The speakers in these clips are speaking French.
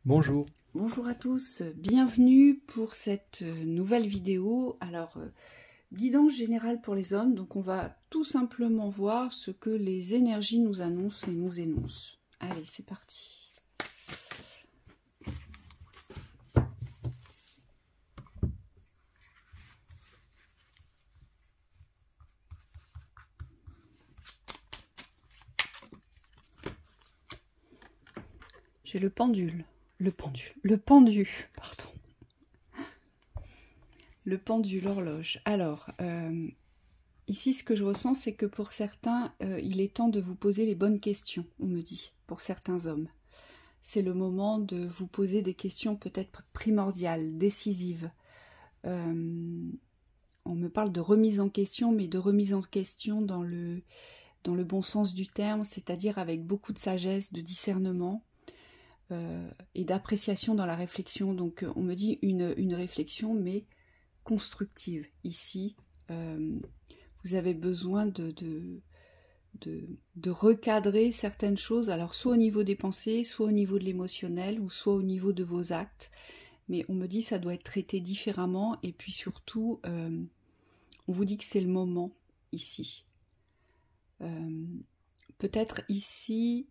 Bonjour. Bonjour à tous, bienvenue pour cette nouvelle vidéo. Alors, guidance générale pour les hommes, donc on va tout simplement voir ce que les énergies nous annoncent et nous énoncent. Allez, c'est parti. J'ai le pendu, pardon. Le pendu, l'horloge. Alors, ici, ce que je ressens, c'est que pour certains, il est temps de vous poser les bonnes questions, on me dit, pour certains hommes. C'est le moment de vous poser des questions peut-être primordiales, décisives. On me parle de remise en question, mais de remise en question dans le bon sens du terme, c'est-à-dire avec beaucoup de sagesse, de discernement et d'appréciation dans la réflexion. Donc, on me dit une réflexion, mais constructive. Ici, vous avez besoin de recadrer certaines choses, alors soit au niveau des pensées, soit au niveau de l'émotionnel, ou soit au niveau de vos actes. Mais on me dit que ça doit être traité différemment, et puis surtout, on vous dit que c'est le moment, ici. Peut-être ici,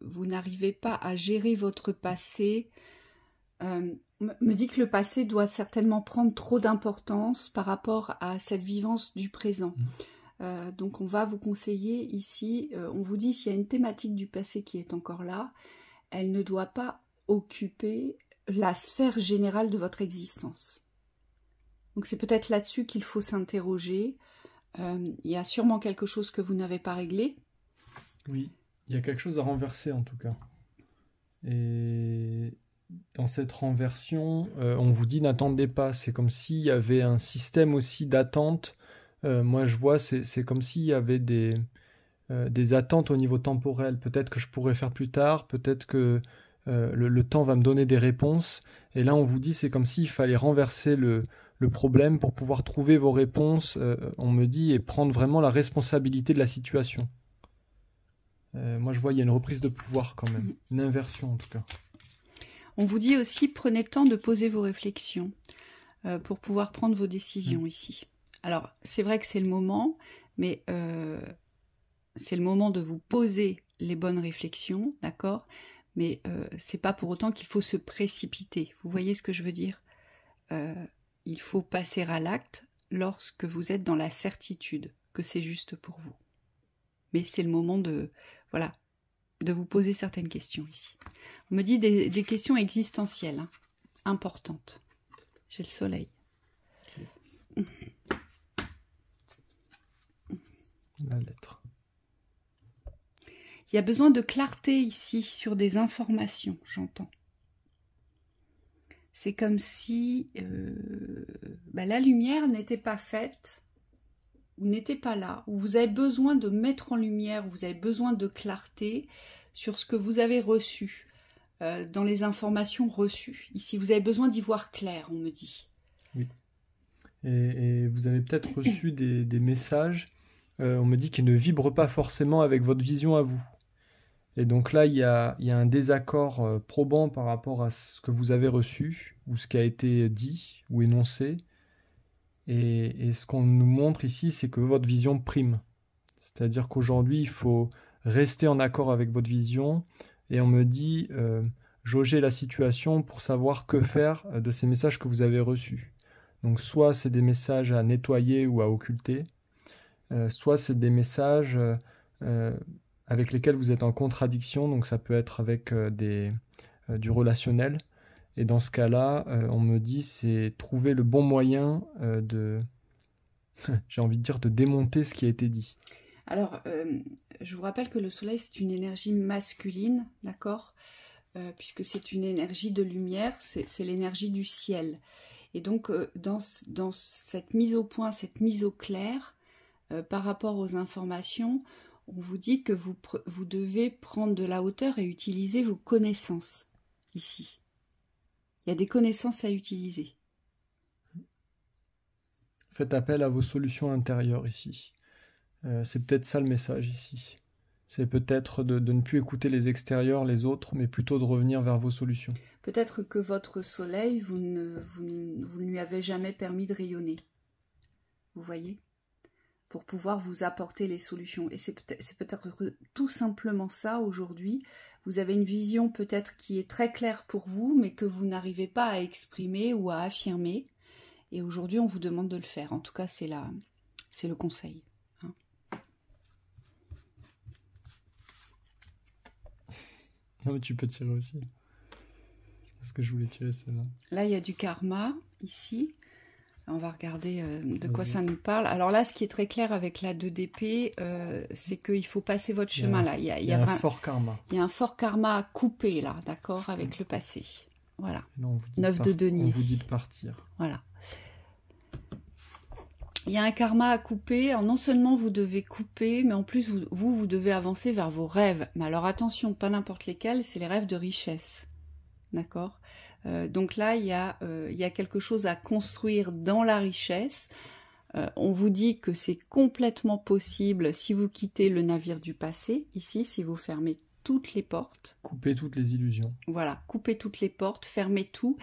vous n'arrivez pas à gérer votre passé. Me dit que le passé doit certainement prendre trop d'importance par rapport à cette vivance du présent. Donc on va vous conseiller ici, on vous dit s'il y a une thématique du passé qui est encore là, elle ne doit pas occuper la sphère générale de votre existence. Donc c'est peut-être là-dessus qu'il faut s'interroger. Il y a sûrement quelque chose que vous n'avez pas réglé. Oui, il y a quelque chose à renverser en tout cas. Et dans cette renversion, on vous dit n'attendez pas. C'est comme s'il y avait un système aussi d'attente. Moi je vois, c'est comme s'il y avait des attentes au niveau temporel. Peut-être que je pourrais faire plus tard, peut-être que le temps va me donner des réponses. Et là on vous dit c'est comme s'il fallait renverser le problème pour pouvoir trouver vos réponses, on me dit, et prendre vraiment la responsabilité de la situation. Moi je vois il y a une reprise de pouvoir quand même, une inversion en tout cas. On vous dit aussi prenez le temps de poser vos réflexions pour pouvoir prendre vos décisions ici. Alors c'est vrai que c'est le moment, mais c'est le moment de vous poser les bonnes réflexions, d'accord? Mais c'est pas pour autant qu'il faut se précipiter. Vous voyez ce que je veux dire? Il faut passer à l'acte lorsque vous êtes dans la certitude que c'est juste pour vous. Mais c'est le moment de, voilà, de vous poser certaines questions ici. On me dit des questions existentielles, hein, importantes. J'ai le soleil. La lettre. Il y a besoin de clarté ici sur des informations, j'entends. C'est comme si la lumière n'était pas faite, ou n'était pas là, ou vous avez besoin de mettre en lumière, ou vous avez besoin de clarté sur ce que vous avez reçu, dans les informations reçues. Ici, vous avez besoin d'y voir clair, on me dit. Oui. Et vous avez peut-être reçu des messages, on me dit qu'ils ne vibrent pas forcément avec votre vision à vous. Et donc là, il y a un désaccord probant par rapport à ce que vous avez reçu, ou ce qui a été dit, ou énoncé. Et ce qu'on nous montre ici, c'est que votre vision prime. C'est-à-dire qu'aujourd'hui, il faut rester en accord avec votre vision. Et on me dit, jauger la situation pour savoir que faire de ces messages que vous avez reçus. Donc soit c'est des messages à nettoyer ou à occulter, soit c'est des messages avec lesquels vous êtes en contradiction, donc ça peut être avec du relationnel. Et dans ce cas-là, on me dit c'est trouver le bon moyen de, j'ai envie de dire, de démonter ce qui a été dit. Alors, je vous rappelle que le soleil, c'est une énergie masculine, d'accord, puisque c'est une énergie de lumière, c'est l'énergie du ciel. Et donc, dans cette mise au point, cette mise au clair, par rapport aux informations, on vous dit que vous devez prendre de la hauteur et utiliser vos connaissances, ici. Il y a des connaissances à utiliser. Faites appel à vos solutions intérieures ici. C'est peut-être ça le message ici. C'est peut-être de ne plus écouter les extérieurs, les autres, mais plutôt de revenir vers vos solutions. Peut-être que votre soleil, vous ne lui avez jamais permis de rayonner. Vous voyez? Pour pouvoir vous apporter les solutions. Et c'est peut-être tout simplement ça aujourd'hui. Vous avez une vision peut-être qui est très claire pour vous, mais que vous n'arrivez pas à exprimer ou à affirmer. Et aujourd'hui, on vous demande de le faire. En tout cas, c'est le conseil. Hein. Non, mais tu peux tirer aussi. C'est parce que je voulais tirer celle-là. Là, il y a du karma, ici. On va regarder de quoi ça nous parle. Alors là, ce qui est très clair avec la 2 d'épée, c'est qu'il faut passer votre chemin là. Il y a un fort karma. Il y a un fort karma à couper là, d'accord, avec le passé. Voilà. Là, 9 de denier. On vous dit de partir. Voilà. Il y a un karma à couper. Alors, non seulement vous devez couper, mais en plus, vous devez avancer vers vos rêves. Mais alors attention, pas n'importe lesquels, c'est les rêves de richesse. D'accord ? Donc là, il y a quelque chose à construire dans la richesse. On vous dit que c'est complètement possible si vous quittez le navire du passé, ici, si vous fermez toutes les portes. Coupez toutes les illusions. Voilà, coupez toutes les portes, fermez tout.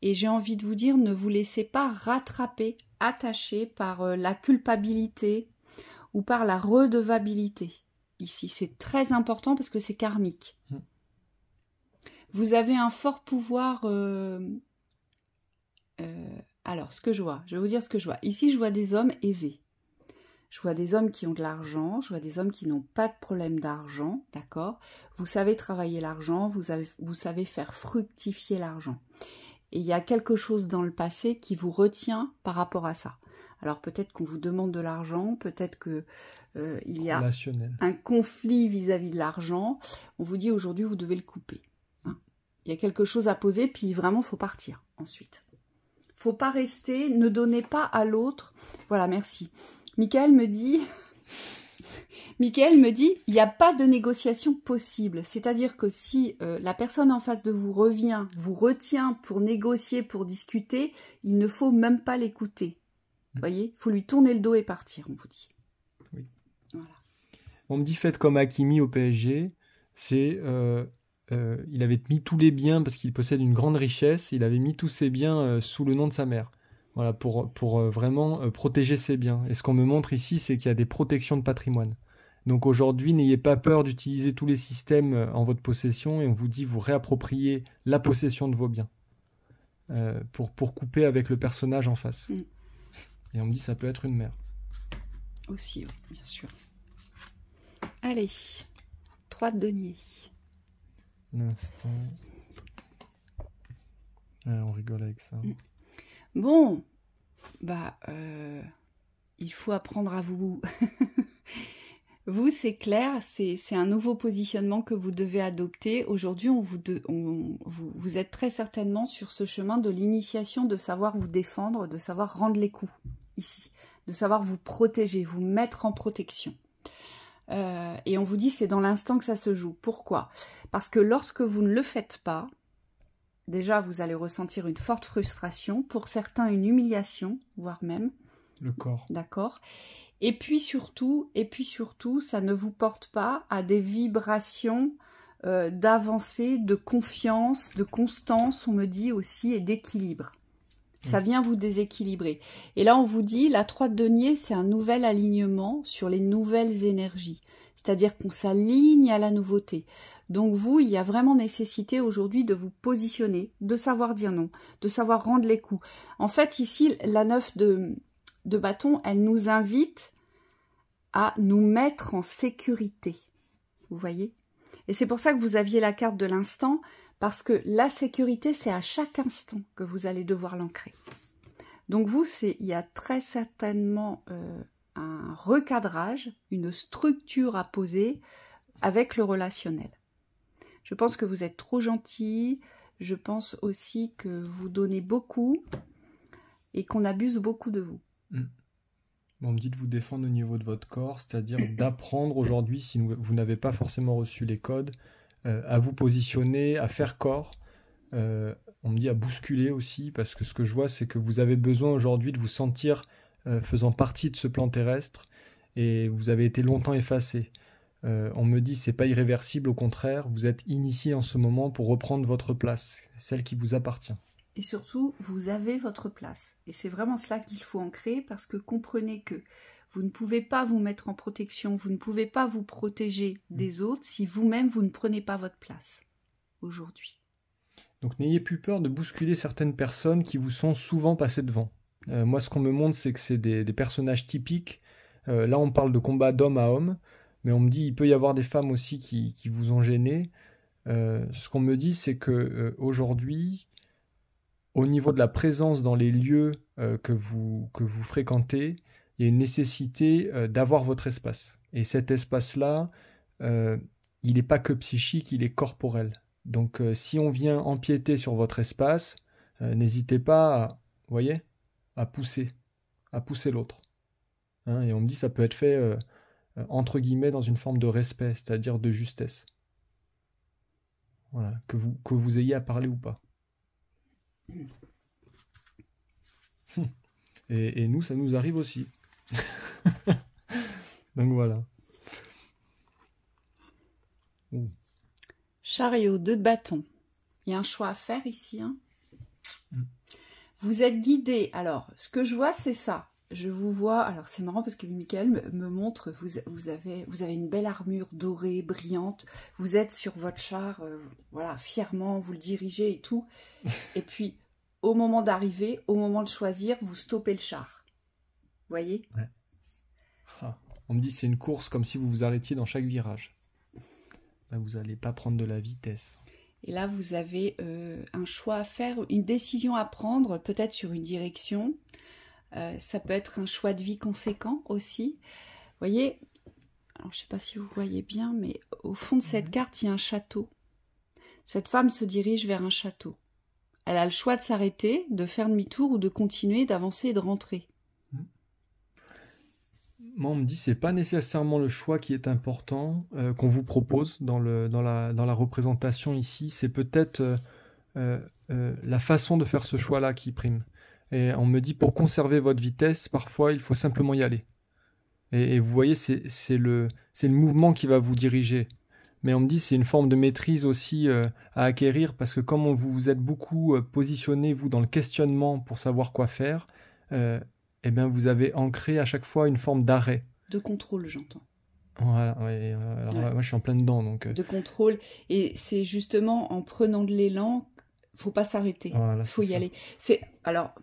Et j'ai envie de vous dire, ne vous laissez pas rattraper, attacher par la culpabilité ou par la redevabilité. Ici, c'est très important parce que c'est karmique. Vous avez un fort pouvoir... alors, ce que je vois, je vais vous dire ce que je vois. Ici, je vois des hommes aisés. Je vois des hommes qui ont de l'argent, je vois des hommes qui n'ont pas de problème d'argent, d'accord? Vous savez travailler l'argent, vous savez faire fructifier l'argent. Et il y a quelque chose dans le passé qui vous retient par rapport à ça. Alors peut-être qu'on vous demande de l'argent, peut-être que il y a un conflit vis-à-vis de l'argent. On vous dit aujourd'hui, vous devez le couper. Il y a quelque chose à poser, puis vraiment, il faut partir ensuite. Faut pas rester, ne donnez pas à l'autre. Voilà, merci. Michael me dit, il n'y a pas de négociation possible. C'est-à-dire que si la personne en face de vous revient, vous retient pour négocier, pour discuter, il ne faut même pas l'écouter. Vous voyez, il faut lui tourner le dos et partir, on vous dit. Oui. Voilà. On me dit faites comme Hakimi au PSG, c'est... il avait mis tous les biens parce qu'il possède une grande richesse. Il avait mis tous ses biens sous le nom de sa mère. Voilà, pour vraiment protéger ses biens. Et ce qu'on me montre ici, c'est qu'il y a des protections de patrimoine. Donc aujourd'hui, n'ayez pas peur d'utiliser tous les systèmes en votre possession et on vous dit vous réappropriez la possession de vos biens pour couper avec le personnage en face. Et on me dit ça peut être une mère. Aussi, oui, bien sûr. Allez, 3 de denier. L'instant. Ouais, on rigole avec ça. Bon, il faut apprendre à vous. Vous, c'est clair, c'est un nouveau positionnement que vous devez adopter. Aujourd'hui, vous êtes très certainement sur ce chemin de l'initiation, de savoir vous défendre, de savoir rendre les coups, ici. De savoir vous protéger, vous mettre en protection. Et on vous dit c'est dans l'instant que ça se joue. Pourquoi? Parce que lorsque vous ne le faites pas, déjà vous allez ressentir une forte frustration, pour certains une humiliation, voire même. Le corps. D'accord. Et puis surtout, ça ne vous porte pas à des vibrations d'avancée, de confiance, de constance, on me dit aussi, et d'équilibre. Ça vient vous déséquilibrer. Et là, on vous dit, la 3 de denier, c'est un nouvel alignement sur les nouvelles énergies. C'est-à-dire qu'on s'aligne à la nouveauté. Donc vous, il y a vraiment nécessité aujourd'hui de vous positionner, de savoir dire non, de savoir rendre les coups. En fait, ici, la 9 de bâton, elle nous invite à nous mettre en sécurité. Vous voyez? Et c'est pour ça que vous aviez la carte de l'instant, parce que la sécurité, c'est à chaque instant que vous allez devoir l'ancrer. Donc vous, il y a très certainement un recadrage, une structure à poser avec le relationnel. Je pense que vous êtes trop gentil, je pense aussi que vous donnez beaucoup et qu'on abuse beaucoup de vous. On me dit de vous défendre au niveau de votre corps, c'est-à-dire d'apprendre aujourd'hui, si vous n'avez pas forcément reçu les codes, à vous positionner, à faire corps. On me dit à bousculer aussi, parce que ce que je vois, c'est que vous avez besoin aujourd'hui de vous sentir faisant partie de ce plan terrestre, et vous avez été longtemps effacé. On me dit c'est pas irréversible, au contraire, vous êtes initié en ce moment pour reprendre votre place, celle qui vous appartient. Et surtout, vous avez votre place. Et c'est vraiment cela qu'il faut ancrer, parce que comprenez que vous ne pouvez pas vous mettre en protection, vous ne pouvez pas vous protéger des autres si vous-même vous ne prenez pas votre place aujourd'hui. Donc n'ayez plus peur de bousculer certaines personnes qui vous sont souvent passées devant. Moi, ce qu'on me montre, c'est que c'est des personnages typiques. Là, on parle de combat d'homme à homme, mais on me dit il peut y avoir des femmes aussi qui vous ont gêné. Ce qu'on me dit, c'est que aujourd'hui, au niveau de la présence dans les lieux que vous fréquentez, il y a une nécessité d'avoir votre espace. Et cet espace-là, il n'est pas que psychique, il est corporel. Donc si on vient empiéter sur votre espace, n'hésitez pas à, voyez, à pousser l'autre. Hein, et on me dit ça peut être fait entre guillemets dans une forme de respect, c'est-à-dire de justesse. Voilà, que vous ayez à parler ou pas. Et nous, ça nous arrive aussi. Donc voilà. Chariot, 2 de bâton. Il y a un choix à faire ici. Hein. Vous êtes guidé. Alors, ce que je vois, c'est ça. Je vous vois. Alors, c'est marrant parce que Michael me montre. Vous avez une belle armure dorée, brillante. Vous êtes sur votre char, voilà, fièrement, vous le dirigez et tout. Et puis, au moment d'arriver, au moment de choisir, vous stoppez le char. Vous voyez ? Ouais. On me dit c'est une course comme si vous vous arrêtiez dans chaque virage. Là, vous n'allez pas prendre de la vitesse. Et là, vous avez un choix à faire, une décision à prendre, peut-être sur une direction. Ça peut être un choix de vie conséquent aussi. Vous voyez, alors, je ne sais pas si vous voyez bien, mais au fond de cette carte, il y a un château. Cette femme se dirige vers un château. Elle a le choix de s'arrêter, de faire demi-tour ou de continuer, d'avancer et de rentrer. Moi, on me dit c'est pas nécessairement le choix qui est important qu'on vous propose dans la représentation ici. C'est peut-être la façon de faire ce choix-là qui prime. Et on me dit pour conserver votre vitesse, parfois il faut simplement y aller. Et vous voyez, c'est le mouvement qui va vous diriger. Mais on me dit c'est une forme de maîtrise aussi à acquérir parce que comme vous êtes beaucoup positionné, vous, dans le questionnement pour savoir quoi faire, eh bien, vous avez ancré à chaque fois une forme d'arrêt. De contrôle, j'entends. Voilà, ouais, alors Ouais. moi je suis en plein dedans. Donc, De contrôle. Et c'est justement en prenant de l'élan, faut pas s'arrêter. voilà, Faut c'est y ça. aller. Alors,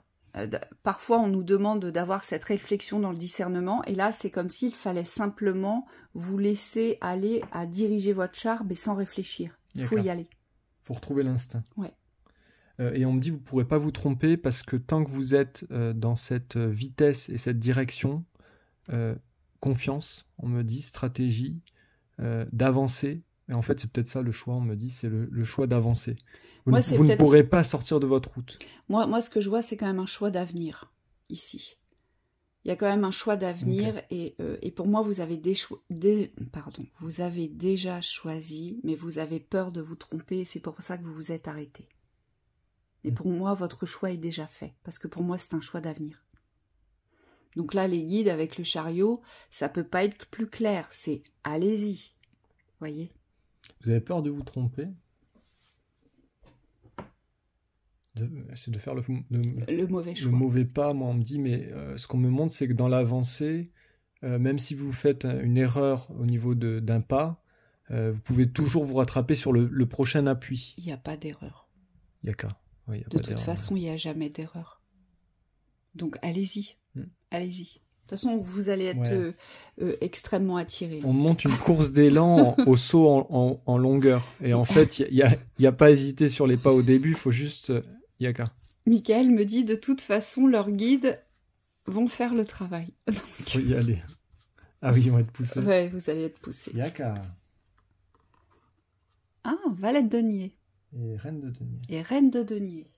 parfois on nous demande d'avoir cette réflexion dans le discernement, et là c'est comme s'il fallait simplement vous laisser aller à diriger votre char, mais sans réfléchir. Il faut D'accord. y aller. Faut retrouver l'instinct. Ouais. Et on me dit vous ne pourrez pas vous tromper parce que tant que vous êtes dans cette vitesse et cette direction, confiance, on me dit, stratégie, d'avancer. Et en fait, c'est peut-être ça le choix, on me dit, c'est le choix d'avancer. Vous, Moi, ne, c'est vous ne peut-être- pourrez pas sortir de votre route. Moi, ce que je vois, c'est quand même un choix d'avenir, ici. Il y a quand même un choix d'avenir, et pour moi, vous avez vous avez déjà choisi, mais vous avez peur de vous tromper, et c'est pour ça que vous vous êtes arrêté. Mais pour moi, votre choix est déjà fait, parce que pour moi, c'est un choix d'avenir. Donc là, les guides avec le chariot, ça peut pas être plus clair, c'est allez-y, voyez. Vous avez peur de vous tromper? C'est de faire le mauvais choix. Le mauvais pas, moi on me dit, mais ce qu'on me montre, c'est que dans l'avancée, même si vous faites une erreur au niveau d'un pas, vous pouvez toujours vous rattraper sur le prochain appui. Il n'y a pas d'erreur. Il n'y a qu'à. Ouais, y a De pas toute d'erreur. façon, il n'y a jamais d'erreur. Donc allez-y, allez-y. De toute façon, vous allez être extrêmement attiré. On monte une course d'élan au saut en longueur. Et en fait, il n'y a pas à hésiter sur les pas au début, il faut juste... Il n'y a qu'à. Michael me dit, de toute façon, leurs guides vont faire le travail. Il faut y aller. Ah oui, on va être poussé. Ouais, vous allez être poussé. Il n'y a qu'à. Ah, Valette de denier. Et reine de denier. Et reine de denier.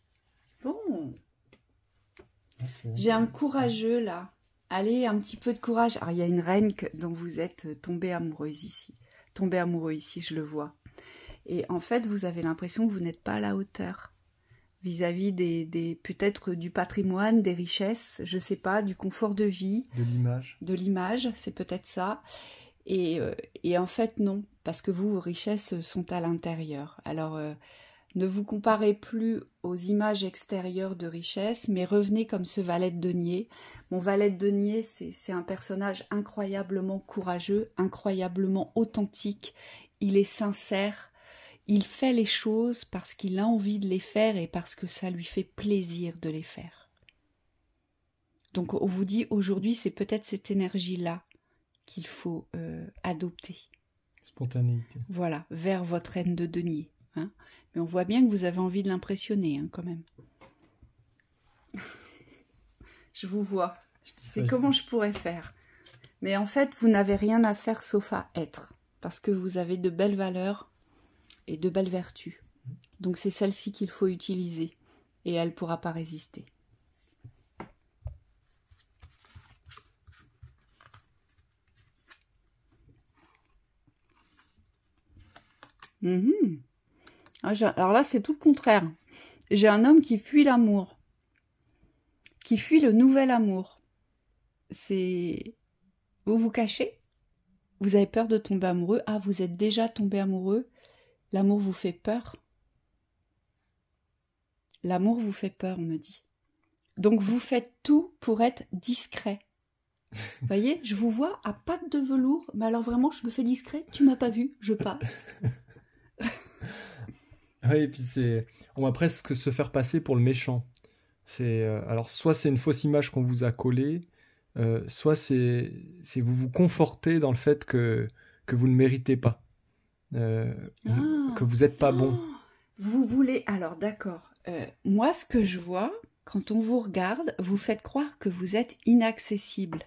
Bon. Ah, J'ai un courageux là. Allez, un petit peu de courage. Alors, il y a une reine dont vous êtes tombé amoureuse ici. Tombé amoureux ici, je le vois. Et en fait, vous avez l'impression que vous n'êtes pas à la hauteur. Vis-à-vis des peut-être du patrimoine, des richesses, je sais pas, du confort de vie. De l'image. De l'image, c'est peut-être ça. Et en fait, non, parce que vous, vos richesses sont à l'intérieur. Alors, ne vous comparez plus aux images extérieures de richesse, mais revenez comme ce valet de denier. Mon valet de denier, c'est un personnage incroyablement courageux, incroyablement authentique. Il est sincère, il fait les choses parce qu'il a envie de les faire et parce que ça lui fait plaisir de les faire. Donc on vous dit aujourd'hui, c'est peut-être cette énergie-là qu'il faut adopter. Spontanéité. Voilà, vers votre reine de denier. Hein. Mais on voit bien que vous avez envie de l'impressionner, hein, quand même. Je vous vois. C'est comment je pourrais faire. Mais en fait, vous n'avez rien à faire sauf à être. Parce que vous avez de belles valeurs et de belles vertus. Donc c'est celle-ci qu'il faut utiliser. Et elle ne pourra pas résister. Alors là, c'est tout le contraire. J'ai un homme qui fuit l'amour. Qui fuit le nouvel amour. C'est... Vous vous cachez? Vous avez peur de tomber amoureux? Ah, vous êtes déjà tombé amoureux? L'amour vous fait peur? L'amour vous fait peur, on me dit. Donc vous faites tout pour être discret. Vous voyez, je vous vois à pattes de velours. Mais alors vraiment, je me fais discret. Tu m'as pas vu, je passe. Oui, et puis on va presque se faire passer pour le méchant. Alors soit c'est une fausse image qu'on vous a collée, soit c'est vous vous confortez dans le fait que vous ne méritez pas, que vous n'êtes pas bon. Vous voulez... Alors d'accord. Moi, ce que je vois, quand on vous regarde, vous faites croire que vous êtes inaccessible.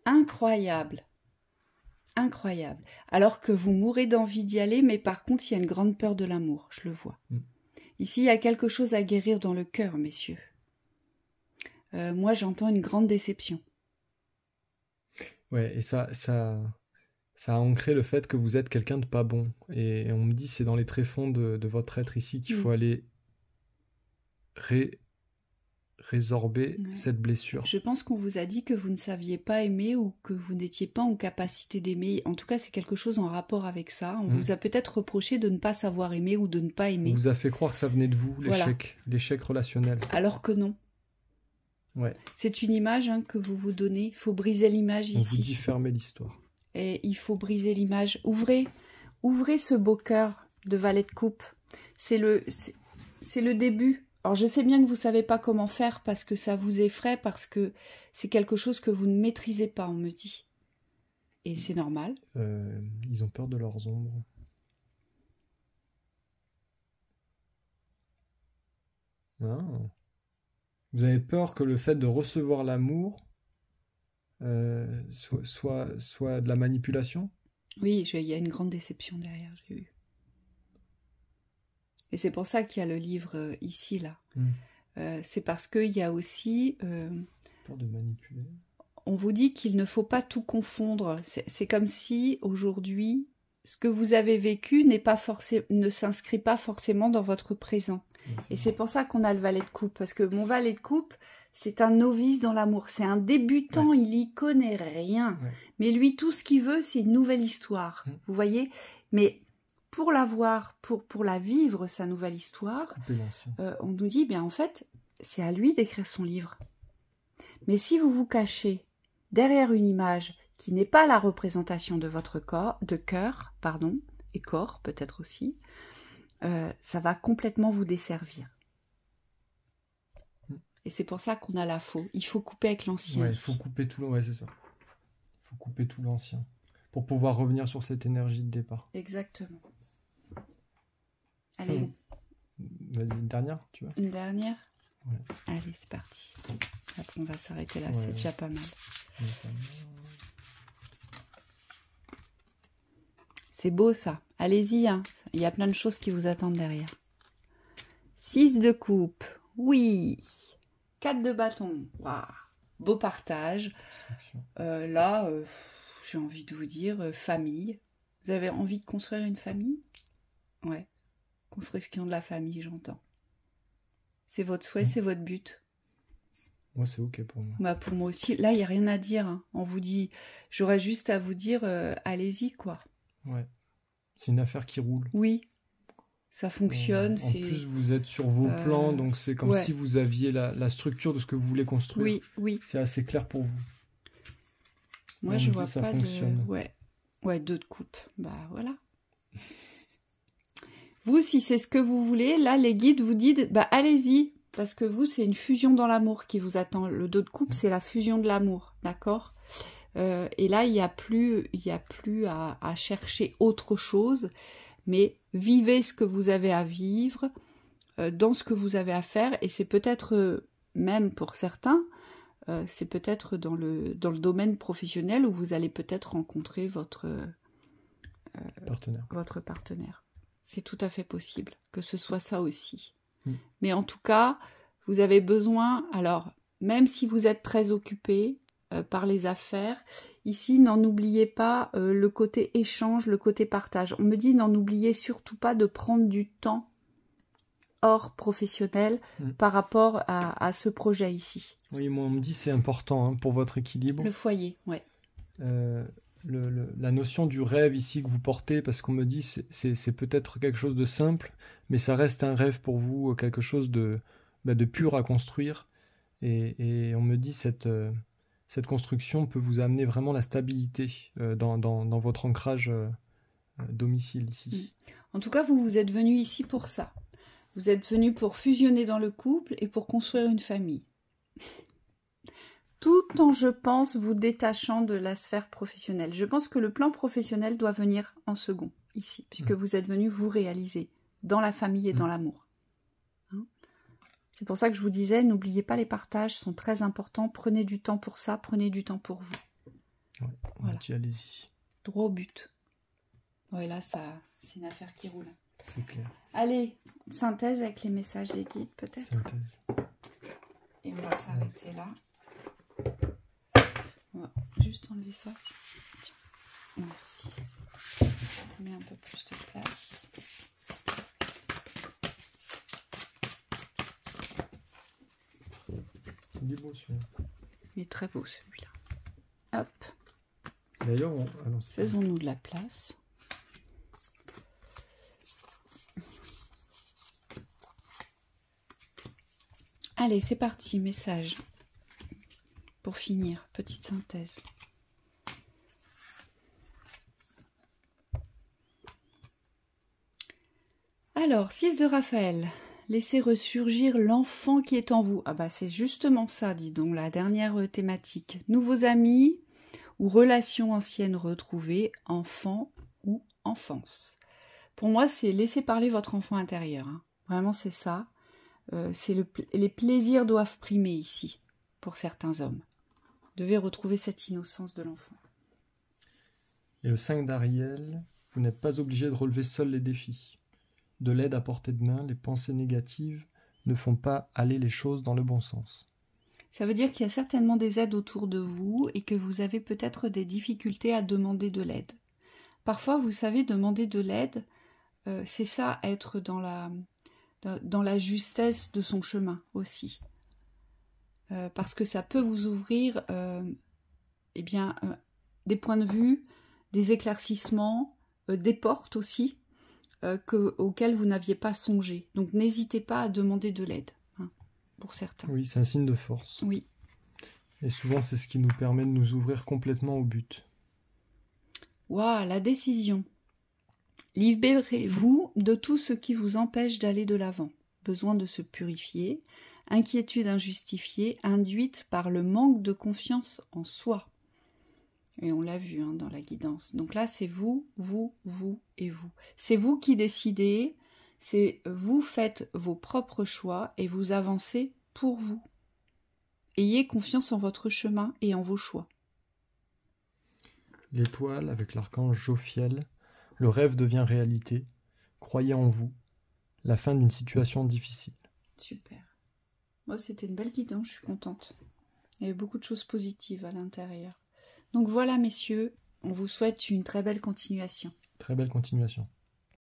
Incroyable. Incroyable. Alors que vous mourrez d'envie d'y aller, mais par contre, il y a une grande peur de l'amour, je le vois. Ici, il y a quelque chose à guérir dans le cœur, messieurs. Moi, j'entends une grande déception. Ouais, et ça a ancré le fait que vous êtes quelqu'un de pas bon. Et on me dit, c'est dans les tréfonds de votre être ici qu'il faut aller résorber cette blessure. Je pense qu'on vous a dit que vous ne saviez pas aimer ou que vous n'étiez pas en capacité d'aimer. En tout cas, c'est quelque chose en rapport avec ça. On vous a peut-être reproché de ne pas savoir aimer ou de ne pas aimer. On vous a fait croire que ça venait de vous, l'échec relationnel. Alors que non. Ouais. C'est une image que vous vous donnez. Il faut briser l'image ici. On vous dit fermer l'histoire. Et il faut briser l'image. Ouvrez ce beau cœur de valet de coupe. C'est le début. Alors, je sais bien que vous ne savez pas comment faire parce que ça vous effraie, parce que c'est quelque chose que vous ne maîtrisez pas, on me dit. Et c'est normal. Ils ont peur de leurs ombres. Ah. Vous avez peur que le fait de recevoir l'amour soit de la manipulation? Oui, il y a une grande déception derrière, j'ai eu. Et c'est pour ça qu'il y a le livre ici, là. C'est parce qu'il y a aussi... Peur de manipuler. On vous dit qu'il ne faut pas tout confondre. C'est comme si, aujourd'hui, ce que vous avez vécu ne s'inscrit pas forcément dans votre présent. Et c'est pour ça qu'on a le valet de coupe. Parce que mon valet de coupe, c'est un novice dans l'amour. C'est un débutant, il y connaît rien. Mais lui, tout ce qu'il veut, c'est une nouvelle histoire. Vous voyez? Mais... pour l'avoir, pour la vivre, sa nouvelle histoire, on nous dit, bien en fait, c'est à lui d'écrire son livre. Mais si vous vous cachez derrière une image qui n'est pas la représentation de votre cœur, et corps peut-être aussi, ça va complètement vous desservir. Et c'est pour ça qu'on a la faux. Il faut couper avec l'ancien. Ouais, il faut couper tout c'est ça. Il faut couper tout l'ancien pour pouvoir revenir sur cette énergie de départ. Exactement. Allez. Vas-y, une dernière, tu vois? Une dernière? Ouais. Allez, c'est parti. Après, on va s'arrêter là, c'est déjà pas mal. C'est beau, ça. Allez-y, hein. Il y a plein de choses qui vous attendent derrière. 6 de coupe. Oui. 4 de bâton. Waouh. Beau partage. Là, j'ai envie de vous dire, famille. Vous avez envie de construire une famille? Ouais. Construction de la famille, j'entends. C'est votre souhait, c'est votre but. Moi, c'est OK pour moi. Bah, pour moi aussi. Là, il n'y a rien à dire, hein. On vous dit... J'aurais juste à vous dire, allez-y, quoi. Ouais. C'est une affaire qui roule. Oui, ça fonctionne. En plus, vous êtes sur vos plans, donc c'est comme si vous aviez la structure de ce que vous voulez construire. Oui, oui. C'est assez clair pour vous. Moi, je vois pas de... Ouais, 2 de coupe. Bah, voilà. Vous, si c'est ce que vous voulez, là, les guides vous disent, bah, allez-y. Parce que vous, c'est une fusion dans l'amour qui vous attend. Le 2 de coupe, c'est la fusion de l'amour, d'accord? Et là, il n'y a plus à chercher autre chose, mais vivez ce que vous avez à vivre, dans ce que vous avez à faire, et c'est peut-être, même pour certains, c'est peut-être dans le domaine professionnel où vous allez peut-être rencontrer votre partenaire. C'est tout à fait possible que ce soit ça aussi. Mais en tout cas, vous avez besoin, alors, même si vous êtes très occupé par les affaires, ici, n'en oubliez pas le côté échange, le côté partage. On me dit, n'en oubliez surtout pas de prendre du temps hors professionnel par rapport à ce projet ici. Oui, moi, on me dit c'est important hein, pour votre équilibre. Le foyer, ouais. La notion du rêve ici que vous portez, parce qu'on me dit c'est peut-être quelque chose de simple, mais ça reste un rêve pour vous, quelque chose de pur à construire. Et on me dit cette construction peut vous amener vraiment la stabilité dans votre ancrage domicile ici. En tout cas, vous êtes venu ici pour ça. Vous êtes venu pour fusionner dans le couple et pour construire une famille. Tout en, je pense, vous détachant de la sphère professionnelle. Je pense que le plan professionnel doit venir en second, ici, puisque vous êtes venu vous réaliser dans la famille et dans l'amour. Hein? C'est pour ça que je vous disais, n'oubliez pas les partages, sont très importants. Prenez du temps pour ça, prenez du temps pour vous. Ouais, voilà. Allez-y. Droit au but. Ouais, là, c'est une affaire qui roule. C'est clair. Allez, synthèse avec les messages des guides, peut-être. Synthèse. Et on va s'arrêter là. On va juste enlever ça. Tiens. Merci. On met un peu plus de place. Il est beau celui-là. Il est très beau celui-là. Hop. D'ailleurs, faisons-nous de la place. Allez, c'est parti, message. Pour finir, petite synthèse. Alors, 6 de Raphaël. Laissez ressurgir l'enfant qui est en vous. Ah bah c'est justement ça, dis donc, la dernière thématique. Nouveaux amis ou relations anciennes retrouvées, enfant ou enfance. Pour moi, c'est laisser parler votre enfant intérieur. Hein. Vraiment, c'est ça. Les plaisirs doivent primer ici, pour certains hommes. Vous devez retrouver cette innocence de l'enfant. Et le 5 d'Ariel, vous n'êtes pas obligé de relever seul les défis. De l'aide à portée de main, les pensées négatives ne font pas aller les choses dans le bon sens. Ça veut dire qu'il y a certainement des aides autour de vous et que vous avez peut-être des difficultés à demander de l'aide. Parfois, vous savez, demander de l'aide, c'est ça, être dans la justesse de son chemin aussi. Parce que ça peut vous ouvrir des points de vue, des éclaircissements, des portes aussi, auxquelles vous n'aviez pas songé. Donc n'hésitez pas à demander de l'aide, hein, pour certains. Oui, c'est un signe de force. Oui. Et souvent, c'est ce qui nous permet de nous ouvrir complètement au but. Waouh, la décision. Libérez-vous de tout ce qui vous empêche d'aller de l'avant. Besoin de se purifier, inquiétude injustifiée, induite par le manque de confiance en soi. Et on l'a vu dans la guidance. Donc là, c'est vous, vous, vous et vous. C'est vous qui décidez, c'est vous faites vos propres choix et vous avancez pour vous. Ayez confiance en votre chemin et en vos choix. L'étoile avec l'archange Jophiel, le rêve devient réalité. Croyez en vous. La fin d'une situation difficile. Super. Moi, c'était une belle guidance, je suis contente. Il y a beaucoup de choses positives à l'intérieur. Donc voilà, messieurs, on vous souhaite une très belle continuation. Très belle continuation.